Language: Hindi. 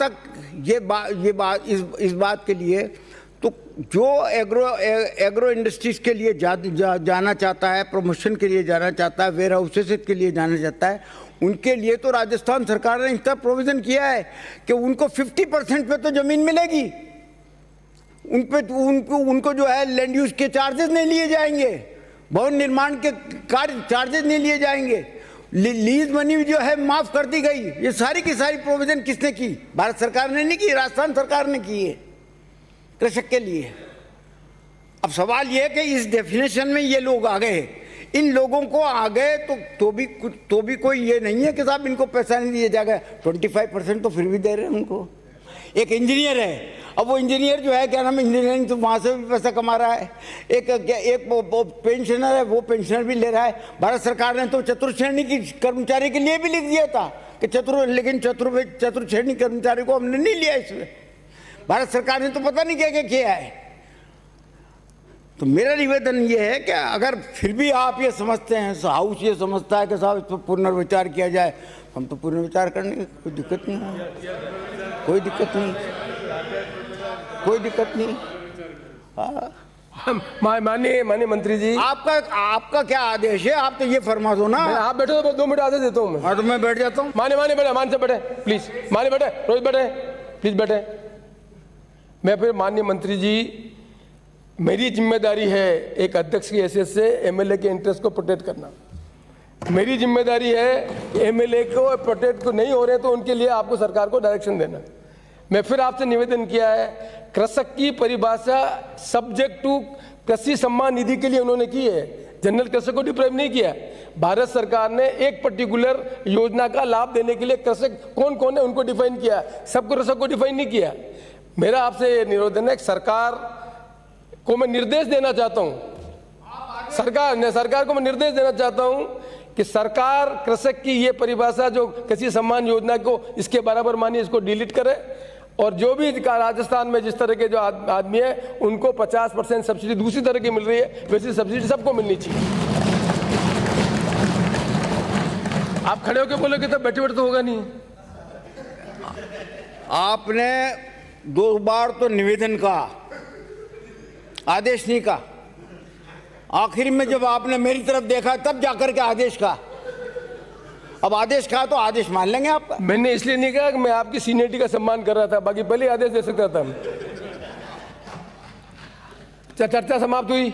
तक इस बात के लिए तो जो एग्रो इंडस्ट्रीज के लिए जाना चाहता है, प्रमोशन के लिए जाना चाहता है, वेयर हाउसेस के लिए जाना चाहता है, उनके लिए तो राजस्थान सरकार ने इतना प्रोविज़न किया है कि उनको 50% पे तो ज़मीन मिलेगी। उनको जो है लैंड यूज़ के चार्जेस नहीं लिए जाएंगे, भवन निर्माण के कार्य चार्जेस नहीं लिए जाएंगे, लीज मनी जो है माफ़ कर दी गई। ये सारी की सारी प्रोविज़न किसने की? भारत सरकार ने नहीं की, राजस्थान सरकार ने की है कृषक के लिए। अब सवाल ये है कि इस डेफिनेशन में ये लोग आ गए, इन लोगों को आ गए तो भी कोई ये नहीं है कि साहब इनको पैसा नहीं दिया जाएगा। 25% तो फिर भी दे रहे हैं उनको। एक इंजीनियर है, अब वो इंजीनियर जो है क्या नाम है, इंजीनियरिंग तो वहाँ से भी पैसा कमा रहा है। एक पेंशनर है, वो पेंशनर भी ले रहा है। भारत सरकार ने तो चतुर्श्रेणी की कर्मचारी के लिए भी लिख दिया था कि लेकिन चतुर्श्रेणी कर्मचारी को हमने नहीं लिया इसमें। भारत सरकार ने तो पता नहीं क्या क्या किया है। तो मेरा निवेदन ये है कि अगर फिर भी आप ये समझते हैं, हाउस ये समझता है कि साहब इस पर पुनर्विचार किया जाए, हम तो पुनर्विचार करने की कोई दिक्कत नहीं है, कोई दिक्कत नहीं, कोई दिक्कत नहीं। माननीय मंत्री जी, आपका क्या आदेश है? आप तो ये फरमा दो ना। आप बैठो तो 2 मिनट आदेश देता हूँ मैं। हाँ तो मैं बैठ जाता हूँ। माने बैठे, मान से बैठे प्लीज, माने बैठे, रोज बैठे प्लीज बैठे। मैं फिर माननीय मंत्री जी, मेरी जिम्मेदारी है एक अध्यक्ष की हैसियत से एमएलए के इंटरेस्ट को प्रोटेक्ट करना। मेरी जिम्मेदारी है एमएलए को प्रोटेक्ट तो नहीं हो रहे तो उनके लिए आपको सरकार को डायरेक्शन देना। मैं फिर आपसे निवेदन किया है, कृषक की परिभाषा सब्जेक्ट टू कृषि सम्मान निधि के लिए उन्होंने की है, जनरल कृषक को डिप्राइव नहीं किया। भारत सरकार ने एक पर्टिकुलर योजना का लाभ देने के लिए कृषक कौन कौन है उनको डिफाइन किया, सबको कृषक को डिफाइन नहीं किया। मेरा आपसे निवेदन है, सरकार को मैं निर्देश देना चाहता हूं, सरकार को मैं निर्देश देना चाहता हूं कि सरकार कृषक की ये परिभाषा जो कृषि सम्मान योजना को इसके बराबर मानिए, इसको डिलीट करे और जो भी राजस्थान में जिस तरह के जो आदमी है उनको 50% सब्सिडी दूसरी तरह की मिल रही है, वैसी सब्सिडी सबको मिलनी चाहिए। आप खड़े होकर बोलोगे तो बैठे बैठे तो होगा नहीं। आपने 2 बार तो निवेदन का, आदेश नहीं का। आखिर में जब आपने मेरी तरफ देखा तब जाकर के आदेश का। अब आदेश का तो आदेश मान लेंगे आपका। मैंने इसलिए नहीं कहा कि मैं आपकी सीनियरिटी का सम्मान कर रहा था, बाकी पहले आदेश दे सकता था। चर्चा समाप्त हुई।